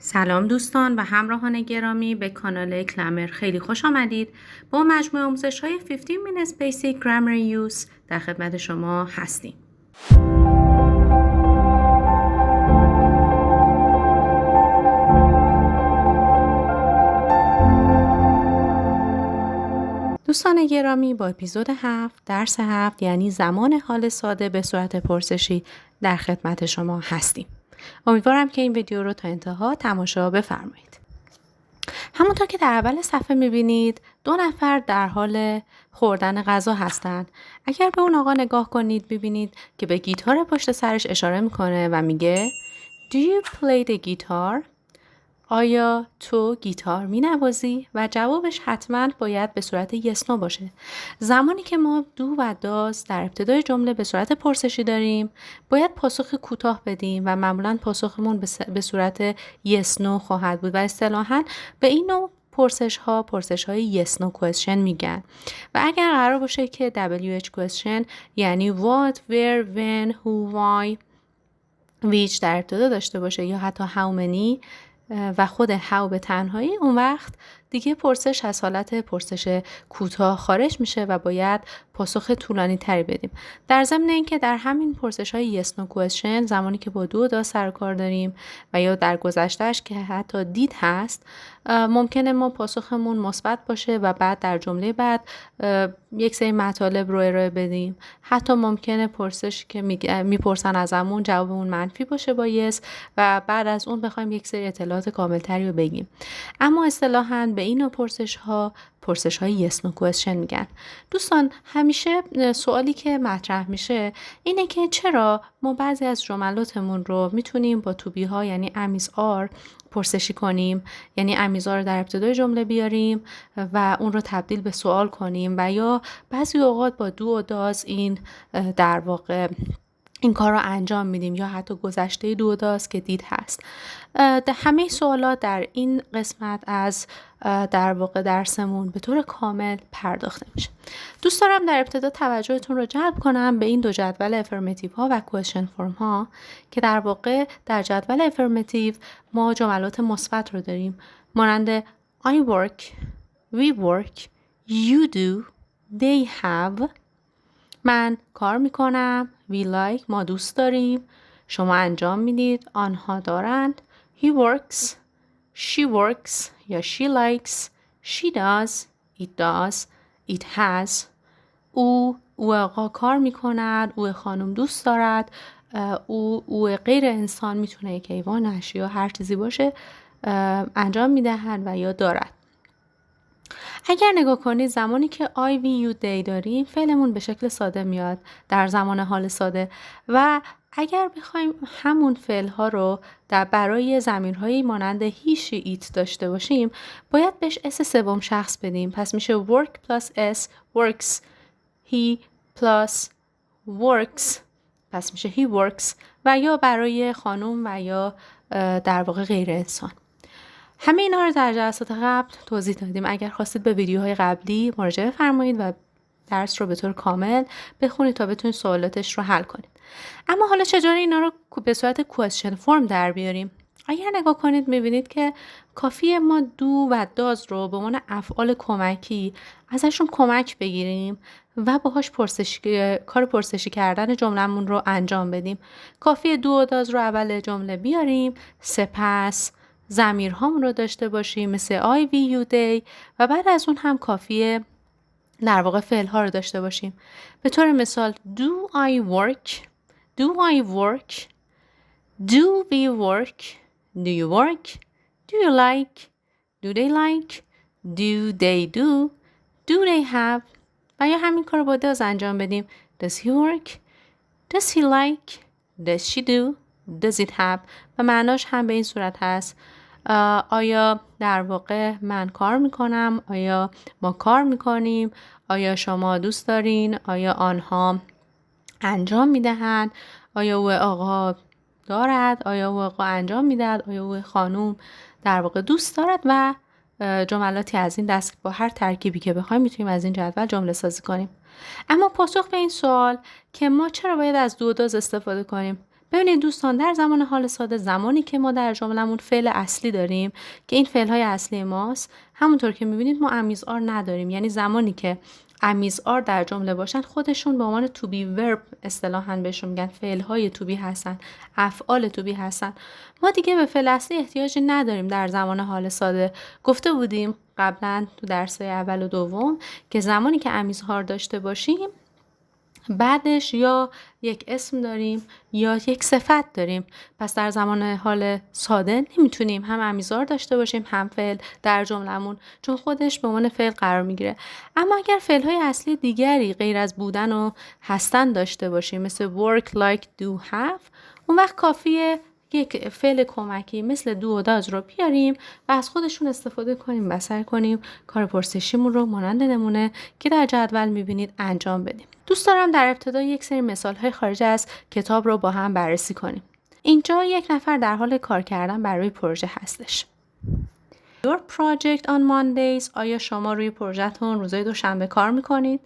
سلام دوستان و همراهان گرامی به کانال کلمر خیلی خوش آمدید. با مجموعه آموزش های 15 Minutes Basic Grammar Use در خدمت شما هستیم. دوستان گرامی با اپیزود 7 درس 7 یعنی زمان حال ساده به صورت پرسشی در خدمت شما هستیم. امیدوارم که این ویدیو رو تا انتها تماشا بفرمایید. همونطور که در اول صفحه میبینید 2 نفر در حال خوردن غذا هستند. اگر به اون آقا نگاه کنید ببینید که به گیتار پشت سرش اشاره میکنه و میگه Do you play the guitar? آیا تو گیتار مینوازی؟ و جوابش حتما باید به صورت yes no باشه. زمانی که ما دو و داز در ابتدای جمله به صورت پرسشی داریم باید پاسخ کوتاه بدیم و معمولا پاسخمون به صورت yes no خواهد بود و اصطلاحاً به این نوع پرسش های yes no question میگن. و اگر قرار باشه که WH question یعنی what, where, when, who, why, which در ابتدا داشته باشه یا حتی how many و خود how به تنهایی، اون وقت دیگه پرسش از حالت پرسش کوتاه خارج میشه و باید پاسخ طولانی تری بدیم. در ضمن اینکه در همین پرسش های yes no question زمانی که با دو دا سر کار داریم و یا در گذشتهش که حتی دید هست ممکنه ما پاسخمون مثبت باشه و بعد در جمله بعد یک سری مطالب رو ارائه بدیم. حتی ممکنه پرسش که میپرسن ازمون جوابمون منفی باشه با yes و بعد از اون بخوایم یک سری اطلاعات کامل تری رو بگیم. اما اصطلاحاً به این پرسش های yes no question میگن. دوستان همیشه سوالی که مطرح میشه اینه که چرا ما بعضی از جملاتمون رو میتونیم با to be ها یعنی امیز آر پرسشی کنیم، یعنی امیزا رو در ابتدای جمله بیاریم و اون رو تبدیل به سوال کنیم و یا بعضی اوقات با دو و داز این در واقع این کار رو انجام میدیم یا حتی گذشته دو داز که دید هست. همه سوالات در این قسمت از در واقع درسمون به طور کامل پرداخته میشه. دوست دارم در ابتدا توجهتون رو جلب کنم به این دو جدول افرماتیو ها و کوئسچن فرم ها که در واقع در جدول افرماتیو ما جملات مثبت رو داریم مانند I work, we work, you do, they have. من کار میکنم، we like ما دوست داریم، شما انجام میدید، آنها دارند. He works, she works یا she likes, she does, it does, it has. او آقا کار میکند، او خانم دوست دارد، او غیر انسان میتونه یک حیوان، اشیا هر چیزی باشه انجام میدهند و یا دارد. اگر نگاه کنید زمانی که I, we, you, they داریم فعلمون به شکل ساده میاد در زمان حال ساده و اگر بخوایم همون فعل ها رو برای ضمیرهایی مانند he, she, it داشته باشیم باید بهش اس سوم شخص بدیم. پس میشه work plus s works, he plus works پس میشه he works و یا برای خانم و یا در واقع غیر انسان. همه اینا رو در جلسات قبل توضیح دادیم. اگر خواستید به ویدیوهای قبلی مراجعه فرمایید و درس رو به طور کامل بخونید تا بتونید سوالاتش رو حل کنید. اما حالا چجوری اینا رو به صورت کوئسچن فرم در بیاریم؟ اگر نگاه کنید میبینید که کافیه ما دو و داز رو به عنوان افعال کمکی ازشون کمک بگیریم و باهاش کار پرسشی کردن جمله‌مون رو انجام بدیم. کافیه دو و داز رو اول جمله بیاریم، سپس ضمیرهامون رو داشته باشیم مثل I, we, you, they و بعد از اون هم کافیه در واقع فعل ها رو داشته باشیم. به طور مثال do I work, do I work, do we work, do you work, do you like, do they like, do they do they have و یا همین کار رو با does انجام بدیم. Does he work, does he like, does she do, does it have و معناش هم به این صورت هست آیا در واقع من کار میکنم، آیا ما کار میکنیم، آیا شما دوست دارین، آیا آنها انجام میدهند، آیا او آقا دارد، آیا او آقا انجام میدهد، آیا او خانوم در واقع دوست دارد و جملاتی از این دست با هر ترکیبی که بخوایم میتونیم از این جدول جمله سازی کنیم. اما پاسخ به این سوال که ما چرا باید از دو داز استفاده کنیم؟ ببینید دوستان، در زمان حال ساده، زمانی که ما در جملمون فعل اصلی داریم که این فعل‌های اصلی ماست، همونطور که می‌بینید ما امیزآر نداریم. یعنی زمانی که امیزآر در جمله باشن خودشون به عنوان to be verb اصطلاحاً بهشون میگن، فعل‌های to be هستن، افعال to be هستن. ما دیگه به فعل اصلی احتیاجی نداریم در زمان حال ساده. گفته بودیم قبلا تو درس‌های اول و دوم که زمانی که امیزآر داشته باشیم بعدش یا یک اسم داریم یا یک صفت داریم. پس در زمان حال ساده نمیتونیم هم امیزآر داشته باشیم هم فعل در جملمون، چون خودش به عنوان فعل قرار میگیره. اما اگر فعل‌های اصلی دیگری غیر از بودن و هستن داشته باشیم، مثل work, like, do, have، اون وقت کافیه یک فعل کمکی مثل دو و داز رو بیاریم و از خودشون استفاده کنیم و سعی کنیم کار پرسشیمون رو مانند نمونه که در جدول میبینید انجام بدیم. دوست دارم در ابتدا یک سری مثال‌های خارج از کتاب رو با هم بررسی کنیم. اینجا یک نفر در حال کار کردن برای پروژه هستش. Your project on Mondays. آیا شما روی پروژه‌تون روزهای دوشنبه کار میکنید؟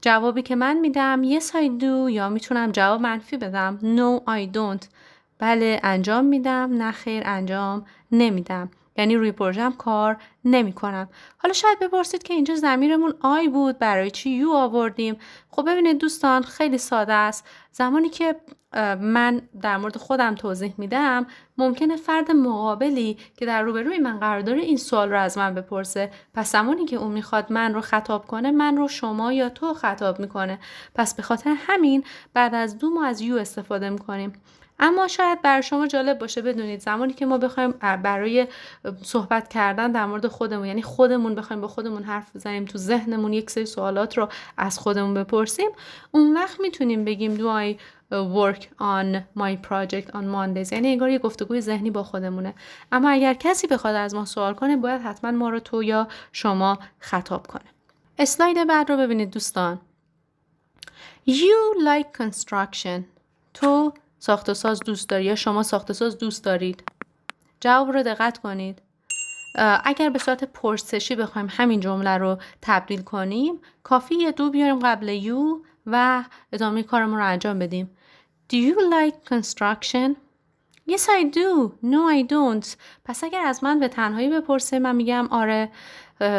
جوابی که من میدم yes I do، یا میتونم جواب منفی بدم no I don't. بله انجام میدم، نه خیر انجام نمیدم. یعنی روی پروژم کار نمی کنم. حالا شاید بپرسید که اینجا ضمیرمون آی بود، برای چی یو آوردیم؟ خب ببینید دوستان، خیلی ساده است. زمانی که من در مورد خودم توضیح میدم، ممکنه فرد مقابلی که در روبروی من قرار داره این سوال رو از من بپرسه. پس زمانی که اون میخواد من رو خطاب کنه، من رو شما یا تو خطاب میکنه. پس به خاطر همین بعد از دو ما از یو استفاده میکنیم. اما شاید برای شما جالب باشه بدونید زمانی که ما بخوایم برای صحبت کردن در مورد خودمون، یعنی خودمون بخوایم با خودمون حرف بزنیم، تو ذهنمون یک سری سوالات رو از خودمون بپرسیم، اون وقت میتونیم بگیم do I work on my project on Mondays. یعنی انگار یه گفتگوی ذهنی با خودمونه. اما اگر کسی بخواد از ما سوال کنه، باید حتما ما رو تو یا شما خطاب کنه. اسلاید بعد رو ببینید دوستان. You like construction. تو ساخت و ساز دوست داری یا شما ساخت و ساز دوست دارید؟ جواب رو دقت کنید. اگر به صورت پرسشی بخوایم همین جمله رو تبدیل کنیم، کافی یه دو بیاریم قبل یو و ادامه کارمون رو انجام بدیم. Do you like construction? Yes I do. No I don't. پس اگر از من به تنهایی بپرسه، من میگم آره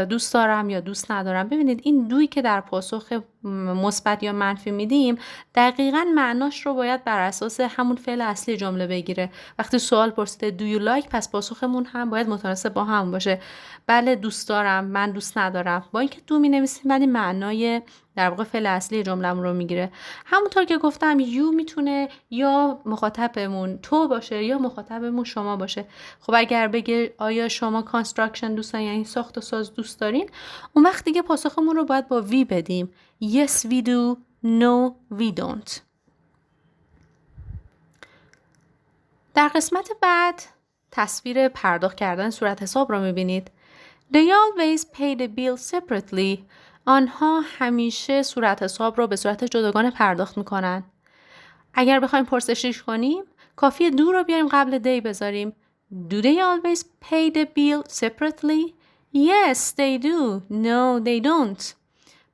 دوست دارم یا دوست ندارم. ببینید این دویی که در پاسخ مثبت یا منفی میدیم دقیقاً معناش رو باید بر اساس همون فعل اصلی جمله بگیره. وقتی سوال پرسیده do you like، پس پاسخمون هم باید متناسب با همون باشه. بله دوست دارم، من دوست ندارم. با اینکه دو مینویسیم ولی معنای در واقع فعل اصلی جمله‌مون رو میگیره. همونطور که گفتم یو میتونه یا مخاطبمون تو باشه یا مخاطبمون شما باشه. خب اگر بگه آیا شما کانستراکشن دوست دارین، یعنی ساخت و ساز دوست دارین، اون وقت دیگه پاسخمون رو باید با وی بدیم. Yes we do. No we don't. در قسمت بعد تصویر پرداخت کردن صورت حساب رو میبینید. They always pay the bill separately. آنها همیشه صورت حساب رو به صورت جداگانه پرداخت میکنن. اگر بخوایم پرسشش کنیم، کافیه do رو بیاریم قبل they بذاریم. Do they always pay the bill separately? Yes they do. No they don't.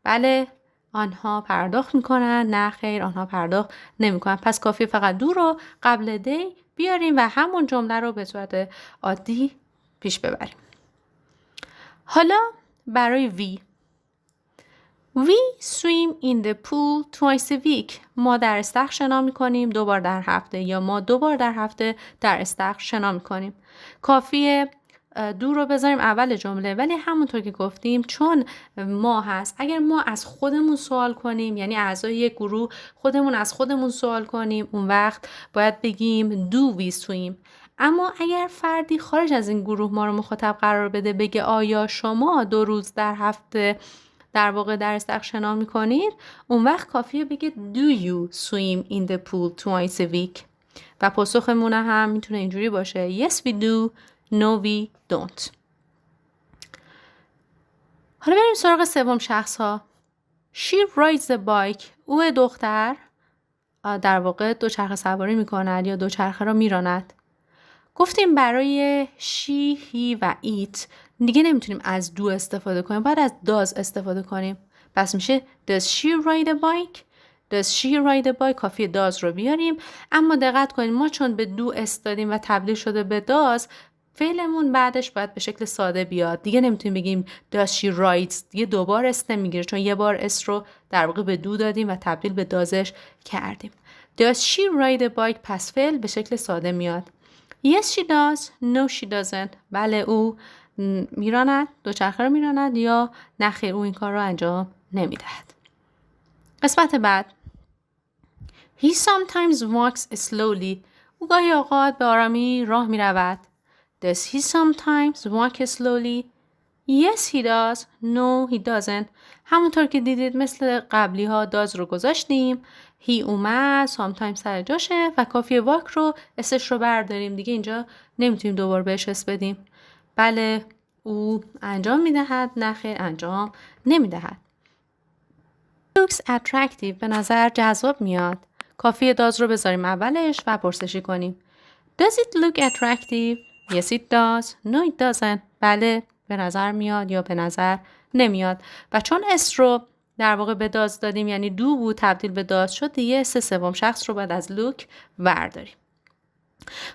بله آنها پرداخت میکنن، نه خیر آنها پرداخت نمیکنن. پس کافیه فقط do رو قبل they بیاریم و همون جمله رو به صورت عادی پیش ببریم. حالا برای we. We swim in the pool twice a week. ما در استخر شنا میکنیم 2 بار در هفته، یا ما 2 بار در هفته در استخر شنا میکنیم. کافیه دو رو بذاریم اول جمله، ولی همونطور که گفتیم چون ما هست، اگر ما از خودمون سوال کنیم، یعنی اعضای یک گروه خودمون از خودمون سوال کنیم، اون وقت باید بگیم do we swim. اما اگر فردی خارج از این گروه ما رو مخاطب قرار بده، بگه آیا شما 2 روز در هفته در واقع در استخر شنا میکنید، اون وقت کافیه بگه do you swim in the pool twice a week. و پاسخمون هم میتونه اینجوری باشه yes we do. No we don't. حالا بریم سراغ سوم شخص ها. She rides the bike. او دختر در واقع دوچرخه سواری میکند یا دوچرخه را میراند. گفتیم برای she, he و it دیگه نمیتونیم از do استفاده کنیم، باید از does استفاده کنیم. پس میشه does she ride a bike? does she ride a bike کافیه does رو بیاریم، اما دقت کنید ما چون به do اس دادیم و تبدیل شده به does، فعلمون بعدش باید به شکل ساده بیاد. دیگه نمیتونیم بگیم does she rides، دیگه دوبار اس نمیگیره چون یه بار اس رو در واقع به do دادیم و تبدیل به doesش کردیم. does she ride a bike پس فعل به شکل ساده میاد. yes she does no she doesn't بله او میراند، دوچرخه رو میراند، یا نخیر او این کار رو انجام نمیدهد. قسمت بعد he sometimes walks slowly او گاهی اوقات به آرامی راه میرود. does he sometimes walk slowly yes he does no he doesn't همونطور که دیدید مثل قبلی ها does رو گذاشتیم، he اومد sometimes سر جاشه و کافیه walk رو اسش رو برداریم، دیگه اینجا نمیتونیم دوباره بهش اس بدیم. بله او انجام میدهد، نخیر انجام نمیدهد. looks attractive به نظر جذاب میاد، کافیه does رو بذاریم اولش و پرسشی کنیم. does it look attractive yes it does no it doesn't بله به نظر میاد یا به نظر نمیاد. و چون اس رو در واقع به does دادیم یعنی do بود تبدیل به does شد، دیگه اس سوم شخص رو باید از look برداریم.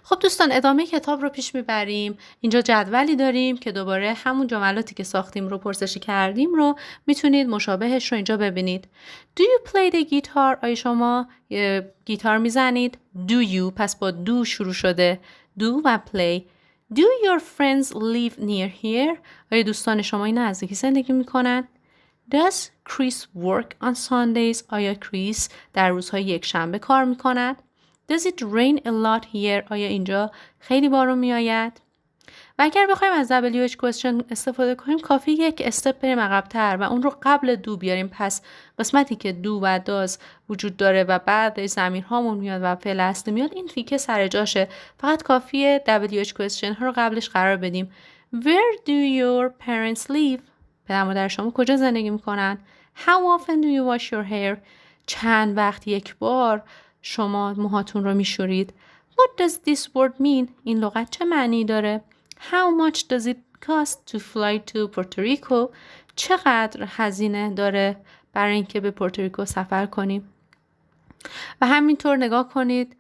خب دوستان ادامه کتاب رو پیش میبریم. اینجا جدولی داریم که دوباره همون جملاتی که ساختیم رو پرسشی کردیم رو میتونید مشابهش رو اینجا ببینید. Do you play the guitar؟ آیا شما گیتار میزنید؟ Do you پس با do شروع شده. Do و play. Do your friends live near here؟ آیا دوستان شما این نزدیکی زندگی میکنن؟ Does Chris work on Sundays؟ آیا کریس در روزهای یک شنبه کار میکند؟ Does it rain a lot here؟ آیا اینجا خیلی بارون می آید؟ و اگر بخوایم از WH question استفاده کنیم کافی یک استپ بریم عقب‌تر و اون رو قبل دو بیاریم. پس قسمتی که دو و داز وجود داره و بعد ضمیر هامون میاد و فعل اصلی میاد، این تیکه سر جاشه، فقط کافیه WH question ها رو قبلش قرار بدیم. Where do your parents live؟ پدر مادر شما کجا زندگی میکنن؟ How often do you wash your hair؟ چند وقت یک بار شما موهاتون رو میشورید؟ What does this word mean؟ این لغت چه معنی داره؟ How much does it cost to fly to Puerto Rico؟ چقدر هزینه داره برای اینکه به پورتوریکو سفر کنیم؟ و همینطور نگاه کنید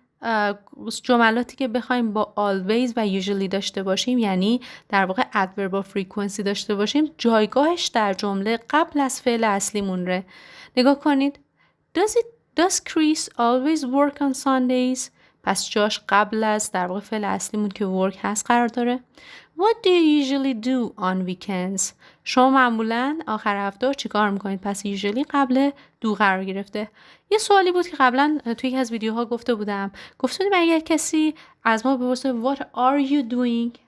جملاتی که بخوایم با always و usually داشته باشیم، یعنی در واقع adverb of frequency داشته باشیم، جایگاهش در جمله قبل از فعل اصلی مونره. نگاه کنید Does Chris always work on Sundays؟ پس جاش قبل از در واقع فعل اصلیمون که work هست قرار داره. What do you usually do on weekends؟ شما معمولاً آخر هفته چیکار میکنید؟ پس usually قبل دو قرار گرفته. یه سوالی بود که قبلا توی یکی از ویدیوها گفته بودم اگر کسی از ما بپرسه What are you doing؟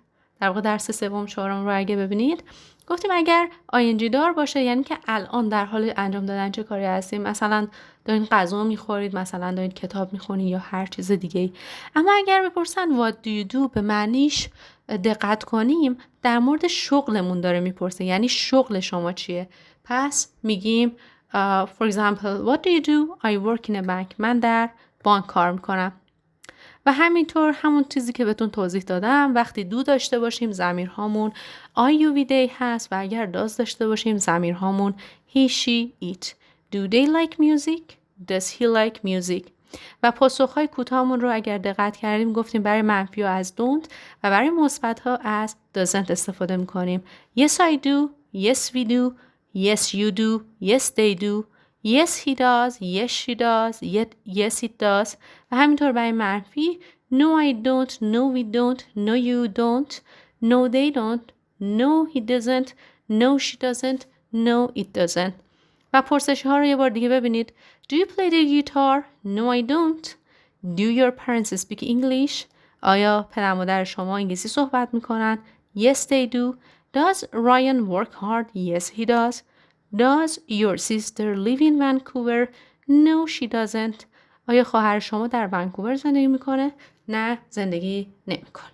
در واقع درس سوم چهارم رو اگه ببینید گفتیم اگر ING دار باشه یعنی که الان در حال انجام دادن چه کاری هستیم، مثلا دارین غذا میخورید، مثلا دارین کتاب میخونید یا هر چیز دیگه ای. اما اگر بپرسن what do you do به معنیش دقت کنیم در مورد شغلمون داره میپرسه، یعنی شغل شما چیه. پس میگیم for example what do you do؟ I work in a bank. من در بانک کار میکنم. و همینطور همون چیزی که بهتون توضیح دادم، وقتی دو داشته باشیم ضمیرهامون I, you, they هست و اگر does داشته باشیم ضمیرهامون he, she, it. Do they like music؟ Does he like music؟ و پاسخهای کوتاهمون رو اگر دقت کردیم گفتیم برای منفی ها از don't و برای مثبت ها از doesn't استفاده میکنیم. Yes I do، yes we do، yes you do، yes they do، yes he does، yes she does، yes it does. و همینطور برای منفی no I don't، no we don't، no you don't، no they don't، no he doesn't، no she doesn't، no it doesn't. و پرسش ها رو یه بار دیگه ببینید. Do you play the guitar؟ No I don't. Do your parents speak English؟ آیا پدر مادر شما انگلیسی صحبت میکنن؟ Yes they do. Does Ryan work hard؟ Yes he does. Does your sister live in Vancouver؟ No she doesn't. آیا خواهر شما در ونکوور زندگی میکنه؟ نه زندگی نمیکنه.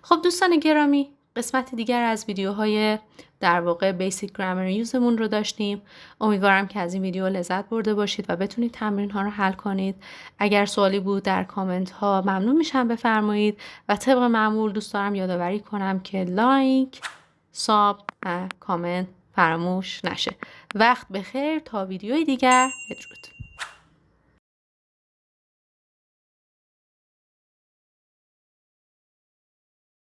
خب دوستان گرامی، قسمت دیگر از ویدیوهای در واقع بیسیک گرامر یوزمون رو داشتیم. امیدوارم که از این ویدیو لذت برده باشید و بتونید تمرین ها رو حل کنید. اگر سوالی بود در کامنت ها ممنون میشم بفرمایید و طبق معمول دوست دارم یادآوری کنم که لایک، ساب و کامنت فراموش نشه. وقت بخیر تا ویدیوی دیگر. بدرود.